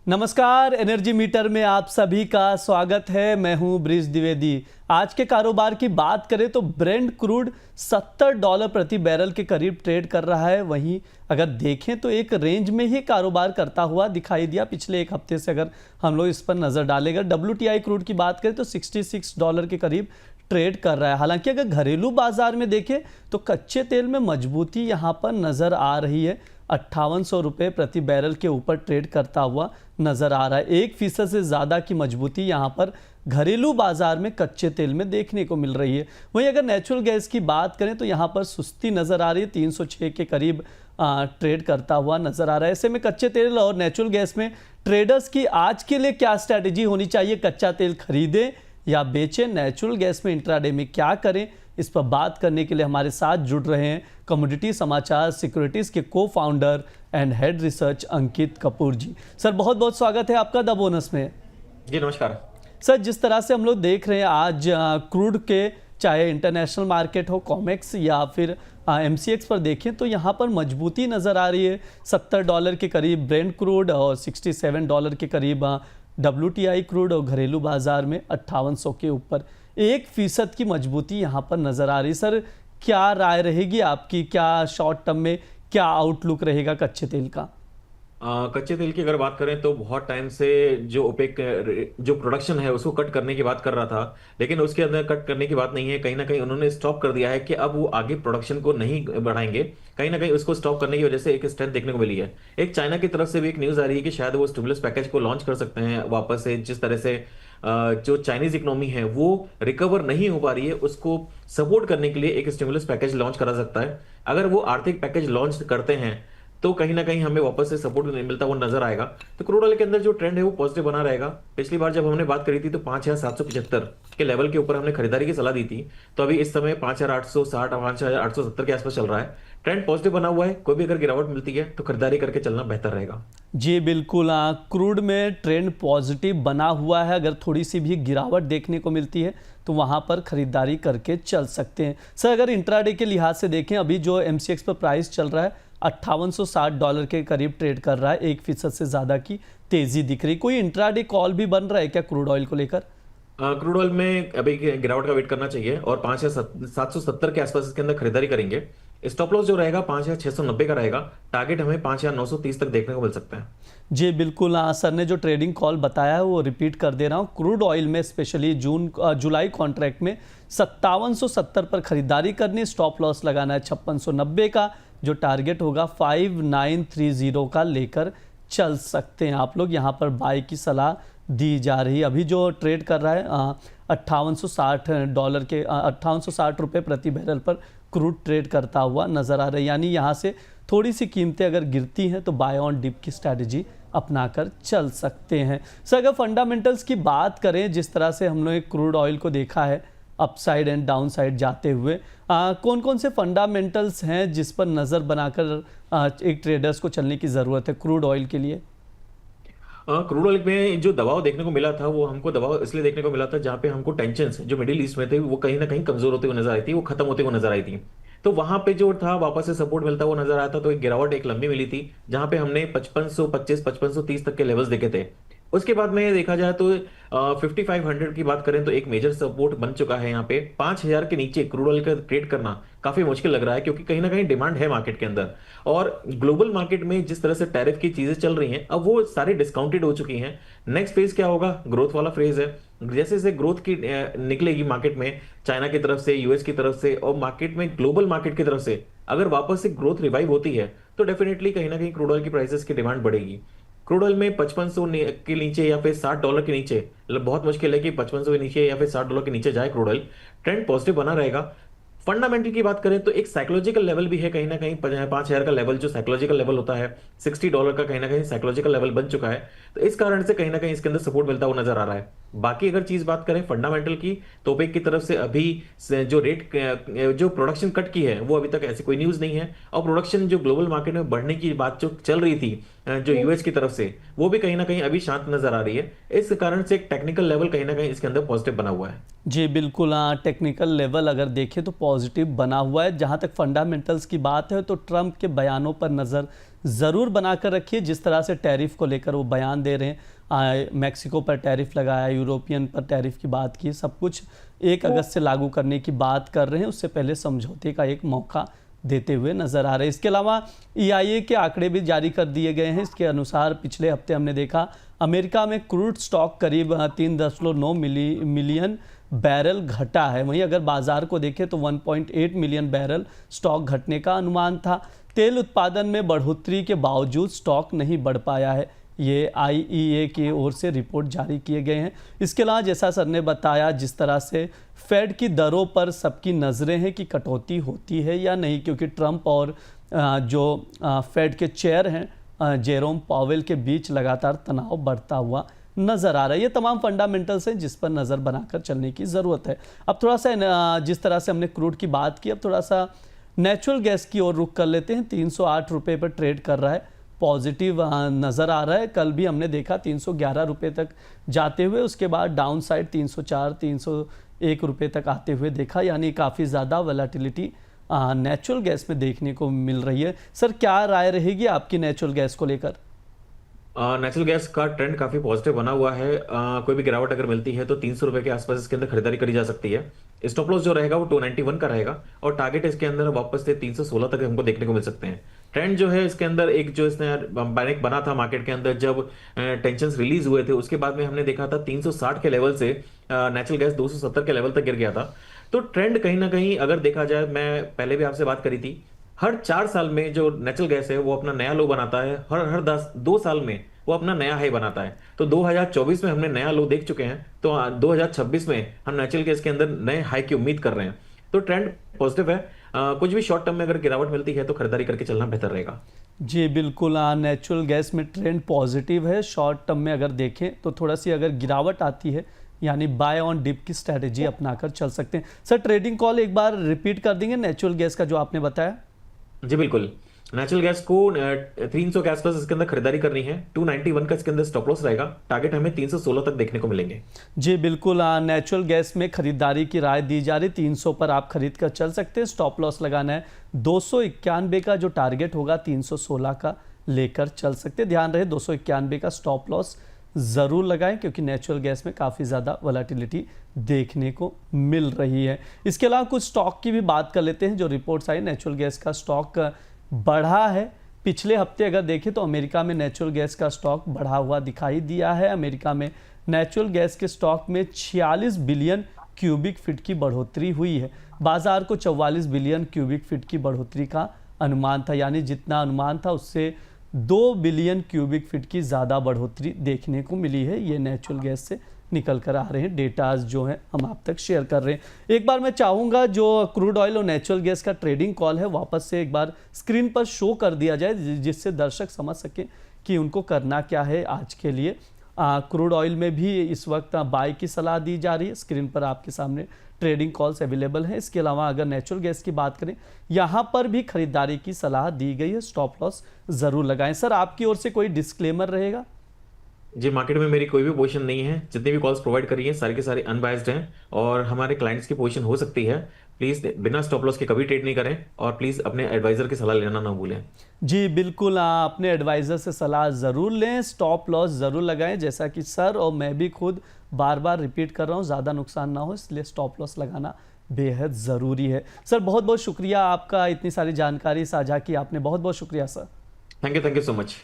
नमस्कार, energy meter में आप सभी का स्वागत है। मैं हूं ब्रिज द्विवेदी। आज के कारोबार की बात करें तो ब्रेंट क्रूड $70 प्रति बैरल के करीब ट्रेड कर रहा है। वहीं अगर देखें तो एक रेंज में ही कारोबार करता हुआ दिखाई दिया पिछले एक हफ्ते से। अगर हम लोग इस पर नज़र डालेंगे, WTI क्रूड की बात करें तो $66 के करीब ट्रेड कर रहा है। हालांकि अगर घरेलू बाजार में देखें तो कच्चे तेल में मजबूती यहां पर नज़र आ रही है। 5800 रुपये प्रति बैरल के ऊपर ट्रेड करता हुआ नजर आ रहा है। 1% से ज़्यादा की मजबूती यहाँ पर घरेलू बाजार में कच्चे तेल में देखने को मिल रही है। वहीं अगर नेचुरल गैस की बात करें तो यहाँ पर सुस्ती नज़र आ रही है। 306 के करीब ट्रेड करता हुआ नजर आ रहा है। ऐसे में कच्चे तेल और नेचुरल गैस में ट्रेडर्स की आज के लिए क्या स्ट्रैटेजी होनी चाहिए? कच्चा तेल खरीदें या बेचें? नेचुरल गैस में इंट्राडे में क्या करें? इस पर बात करने के लिए हमारे साथ जुड़ रहे हैं कमोडिटी समाचार सिक्योरिटीज़ के को founder and head research Ankit Kapoor ji. Sir, बहुत बहुत स्वागत है आपका द बोनस में। जी नमस्कार सर, जिस तरह से हम लोग देख रहे हैं आज क्रूड के, चाहे इंटरनेशनल मार्केट हो, कॉमेक्स या फिर MCX पर देखें तो यहाँ पर मजबूती नज़र आ रही है। $70 के करीब ब्रेंट क्रूड और $67 के करीब WTI क्रूड, और घरेलू बाजार में 5800 के ऊपर 1% की मजबूती यहाँ पर नज़र आ रही। सर, क्या राय रहेगी आपकी? क्या शॉर्ट टर्म में क्या आउटलुक रहेगा कच्चे तेल का? कच्चे तेल की अगर बात करें तो बहुत टाइम से जो ओपेक जो प्रोडक्शन है उसको कट करने की बात कर रहा था, लेकिन उसके अंदर कट करने की बात नहीं है। कहीं ना कहीं उन्होंने स्टॉप कर दिया है कि अब वो आगे प्रोडक्शन को नहीं बढ़ाएंगे। कहीं ना कहीं उसको स्टॉप करने की वजह से एक स्ट्रेंथ देखने को मिली है। एक चाइना की तरफ से भी एक न्यूज आ रही है कि शायद वो स्टिमुलस पैकेज को लॉन्च कर सकते हैं वापस से। जिस तरह से जो चाइनीज इकोनॉमी है वो रिकवर नहीं हो पा रही है, उसको सपोर्ट करने के लिए एक स्टिमुलस पैकेज लॉन्च करा सकता है। अगर वो आर्थिक पैकेज लॉन्च करते हैं तो कहीं ना कहीं हमें वापस से सपोर्ट नहीं मिलता हुआ नजर आएगा। तो क्रूड ऑयल के अंदर जो ट्रेंड है वो पॉजिटिव बना रहेगा। पिछली बार जब हमने बात करी थी तो 5775 के लेवल के ऊपर हमने खरीदारी की सलाह दी थी। तो अभी इस समय 5860 5870 के आसपास चल रहा है। ट्रेंड पॉजिटिव बना हुआ है। कोई भी अगर गिरावट मिलती है तो खरीदारी करके चलना बेहतर रहेगा। जी बिल्कुल, क्रूड में ट्रेंड पॉजिटिव बना हुआ है। अगर थोड़ी सी भी गिरावट देखने को मिलती है तो वहाँ पर खरीदारी करके चल सकते हैं। सर, अगर इंट्राडे के लिहाज से देखें, अभी जो MCX पर प्राइस चल रहा है $5860 के करीब ट्रेड कर रहा है। 1% से ज़्यादा की तेज़ी दिख रही। कोई इंट्राडे कॉल भी बन रहा है क्या क्रूड ऑयल को लेकर? क्रूड ऑयल में अभी गिरावट का वेट करना चाहिए और 5770 के आसपास इसके अंदर खरीदारी करेंगे। स्टॉप लॉस जो रहेगा 5690 का रहेगा। टारगेट हमें 5930 तक देखने को मिल सकता है। जी बिल्कुल, सर ने जो ट्रेडिंग कॉल बताया है वो रिपीट कर दे रहा हूँ। क्रूड ऑयल में स्पेशली जुलाई कॉन्ट्रैक्ट में 5770 पर खरीदारी करनी, स्टॉप लॉस लगाना है 5690 का। जो टारगेट होगा 5930 का लेकर चल सकते हैं आप लोग। यहाँ पर बाय की सलाह दी जा रही है। अभी जो ट्रेड कर रहा है $5860 के 5860 रुपये प्रति बैरल पर क्रूड ट्रेड करता हुआ नज़र आ रहा है। यानी यहाँ से थोड़ी सी कीमतें अगर गिरती हैं तो बाय ऑन डिप की स्ट्रैटेजी अपनाकर चल सकते हैं। सर, अगर फंडामेंटल्स की बात करें, जिस तरह से हम लोग क्रूड ऑयल को देखा है अपसाइड एंड डाउन साइड जाते हुए, कौन कौन से फंडामेंटल्स हैं जिस पर नज़र बनाकर एक ट्रेडर्स को चलने की ज़रूरत है क्रूड ऑयल के लिए? क्रूड ऑयल में जो दबाव देखने को मिला था वो हमको दबाव इसलिए देखने को मिला था जहां पे हमको टेंशन जो मिडिल ईस्ट में थे वो कहीं ना कहीं कमजोर होते हुए नजर आई थी, वो खत्म होते हुए नजर आई थी। तो वहां पे जो था वापस से सपोर्ट मिलता हुआ नजर आया था। तो एक गिरावट एक लंबी मिली थी जहां पे हमने 5525 5530 तक के लेवल्स देखे थे। उसके बाद में देखा जाए तो 5500 की बात करें तो एक मेजर सपोर्ट बन चुका है। यहाँ पे 5000 के नीचे क्रूड ऑयल का ट्रेड करना काफी मुश्किल लग रहा है, क्योंकि कहीं ना कहीं डिमांड है मार्केट के अंदर। और ग्लोबल मार्केट में जिस तरह से टैरिफ की चीजें चल रही हैं अब वो सारी डिस्काउंटेड हो चुकी हैं। नेक्स्ट फेज क्या होगा? ग्रोथ वाला फेज है। जैसे जैसे ग्रोथ की निकलेगी मार्केट में, चाइना की तरफ से, यूएस की तरफ से और मार्केट में ग्लोबल मार्केट की तरफ से, अगर वापस से ग्रोथ रिवाइव होती है तो डेफिनेटली कहीं ना कहीं क्रूड ऑयल की प्राइसेस की डिमांड बढ़ेगी। क्रूड ऑयल में 5500 के नीचे या फिर $60 के नीचे, मतलब बहुत मुश्किल है कि 5500 के नीचे या फिर $60 के नीचे जाए क्रूड ऑयल। ट्रेंड पॉजिटिव बना रहेगा। फंडामेंटल की बात करें तो एक साइकोलॉजिकल लेवल भी है कहीं ना कहीं। 5000 का लेवल जो साइकोलॉजिकल लेवल होता है, $60 का कहीं ना कहीं साइकोलॉजिकल लेवल बन चुका है। तो इस कारण से कहीं ना कहीं इसके अंदर सपोर्ट मिलता हुआ नजर आ रहा है। बाकी अगर चीज बात करें फंडामेंटल की तो ओपेक की तरफ से अभी जो जो प्रोडक्शन कट की है वो अभी तक ऐसी कोई न्यूज नहीं है। और प्रोडक्शन जो ग्लोबल मार्केट में बढ़ने की बात जो चल रही थी जो यूएस की तरफ से, वो भी कहीं ना कहीं अभी शांत नजर आ रही है। इस कारण से एक टेक्निकल लेवल कहीं ना कहीं इसके अंदर पॉजिटिव बना हुआ है। जी बिल्कुल, हाँ, टेक्निकल लेवल अगर देखें तो पॉजिटिव बना हुआ है। जहाँ तक फंडामेंटल्स की बात है तो ट्रंप के बयानों पर नज़र ज़रूर बनाकर रखिए। जिस तरह से टैरिफ को लेकर वो बयान दे रहे हैं, मैक्सिको पर टैरिफ लगाया, यूरोपियन पर टैरिफ की बात की, सब कुछ 1 अगस्त से लागू करने की बात कर रहे हैं। उससे पहले समझौते का एक मौका देते हुए नजर आ रहे हैं। इसके अलावा EIA के आंकड़े भी जारी कर दिए गए हैं। इसके अनुसार पिछले हफ्ते हमने देखा अमेरिका में क्रूड स्टॉक करीब 3.9 मिलियन बैरल घटा है। वहीं अगर बाजार को देखें तो 1.8 मिलियन बैरल स्टॉक घटने का अनुमान था। तेल उत्पादन में बढ़ोतरी के बावजूद स्टॉक नहीं बढ़ पाया है। ये IEA की ओर से रिपोर्ट जारी किए गए हैं। इसके अलावा जैसा सर ने बताया, जिस तरह से फेड की दरों पर सबकी नज़रें हैं कि कटौती होती है या नहीं, क्योंकि ट्रंप और जो फेड के चेयर हैं जेरोम पावेल के बीच लगातार तनाव बढ़ता हुआ नज़र आ रहा है। ये तमाम फंडामेंटल्स हैं जिस पर नज़र बनाकर चलने की ज़रूरत है। अब थोड़ा सा जिस तरह से हमने क्रूड की बात की, अब थोड़ा सा नेचुरल गैस की ओर रुख कर लेते हैं। 308 रुपये पर ट्रेड कर रहा है, पॉजिटिव नज़र आ रहा है। कल भी हमने देखा 311 रुपये तक जाते हुए, उसके बाद डाउन साइड 304 301 रुपये तक आते हुए देखा। यानी काफ़ी ज़्यादा वोलेटिलिटी नेचुरल गैस में देखने को मिल रही है। सर, क्या राय रहेगी आपकी नेचुरल गैस को लेकर? नेचुरल गैस का ट्रेंड काफी पॉजिटिव बना हुआ है। कोई भी गिरावट अगर मिलती है तो 300 रुपए के आसपास इसके अंदर खरीदारी करी जा सकती है। स्टॉप लॉस जो रहेगा वो 291 का रहेगा और टारगेट इसके अंदर वापस से 316 तक हमको देखने को मिल सकते हैं। ट्रेंड जो है इसके अंदर एक जो इसने पैनिक बना था मार्केट के अंदर, जब टेंशन रिलीज हुए थे, उसके बाद में हमने देखा था 360 के लेवल से नेचुरल गैस 270 के लेवल तक गिर गया था। तो ट्रेंड कहीं ना कहीं अगर देखा जाए, मैं पहले भी आपसे बात करी थी, हर 4 साल में जो नेचुरल गैस है वो अपना नया लो बनाता है। हर हर 2 साल में वो अपना नया हाई बनाता है। तो 2024 में हमने नया लो देख चुके हैं, तो 2026 में हम नेचुरल गैस के अंदर नए हाई की उम्मीद कर रहे हैं। तो ट्रेंड पॉजिटिव है। कुछ भी शॉर्ट टर्म में अगर गिरावट मिलती है तो खरीदारी करके चलना बेहतर रहेगा। जी बिल्कुल, नेचुरल गैस में ट्रेंड पॉजिटिव है। शॉर्ट टर्म में अगर देखें तो थोड़ा सी अगर गिरावट आती है, यानी बाय ऑन डिप की स्ट्रैटेजी अपनाकर चल सकते हैं। सर, ट्रेडिंग कॉल एक बार रिपीट कर देंगे नेचुरल गैस का जो आपने बताया? जी बिल्कुल, नेचुरल गैस को 300 के आसपास इसके अंदर खरीदारी करनी है। 291 का इसके अंदर स्टॉप लॉस रहेगा। टारगेट हमें 316 तक देखने को मिलेंगे। जी बिल्कुल, नेचुरल गैस में खरीदारी की राय दी जा रही। 300 पर आप खरीद कर चल सकते हैं। स्टॉप लॉस लगाना है 291 का, जो टारगेट होगा 316 का लेकर चल सकते हैं। ध्यान रहे 291 का स्टॉप लॉस ज़रूर लगाएं, क्योंकि नेचुरल गैस में काफ़ी ज़्यादा वोलेटिलिटी देखने को मिल रही है। इसके अलावा कुछ स्टॉक की भी बात कर लेते हैं। जो रिपोर्ट्स आई, नेचुरल गैस का स्टॉक बढ़ा है। पिछले हफ्ते अगर देखें तो अमेरिका में नेचुरल गैस का स्टॉक बढ़ा हुआ दिखाई दिया है। अमेरिका में नेचुरल गैस के स्टॉक में 46 बिलियन क्यूबिक फीट की बढ़ोतरी हुई है। बाजार को 44 बिलियन क्यूबिक फीट की बढ़ोतरी का अनुमान था, यानी जितना अनुमान था उससे 2 बिलियन क्यूबिक फीट की ज़्यादा बढ़ोतरी देखने को मिली है। ये नेचुरल गैस से निकल कर आ रहे हैं डेटाज जो हैं, हम आप तक शेयर कर रहे हैं। एक बार मैं चाहूँगा जो क्रूड ऑयल और नेचुरल गैस का ट्रेडिंग कॉल है वापस से एक बार स्क्रीन पर शो कर दिया जाए, जिससे दर्शक समझ सकें कि उनको करना क्या है आज के लिए। क्रूड ऑयल में भी इस वक्त बाय की सलाह दी जा रही है। स्क्रीन पर आपके सामने ट्रेडिंग कॉल्स अवेलेबल हैं। इसके अलावा अगर नेचुरल गैस की बात करें, यहाँ पर भी खरीदारी की सलाह दी गई है। स्टॉप लॉस ज़रूर लगाएं। सर, आपकी ओर से कोई डिस्क्लेमर रहेगा? जी, मार्केट में मेरी कोई भी पोजीशन नहीं है। जितनी भी कॉल्स प्रोवाइड करी हैं सारी के सारे अनबायस्ड हैं और हमारे क्लाइंट्स की पोजीशन हो सकती है। प्लीज़ बिना स्टॉप लॉस के कभी ट्रेड नहीं करें और प्लीज़ अपने एडवाइजर की सलाह लेना ना भूलें। जी बिल्कुल, अपने एडवाइज़र से सलाह ज़रूर लें, स्टॉप लॉस ज़रूर लगाएं। जैसा कि सर और मैं भी खुद बार बार रिपीट कर रहा हूं, ज़्यादा नुकसान ना हो इसलिए स्टॉप लॉस लगाना बेहद ज़रूरी है। सर, बहुत बहुत शुक्रिया आपका, इतनी सारी जानकारी साझा की आपने। बहुत बहुत शुक्रिया sir. Thank you so much.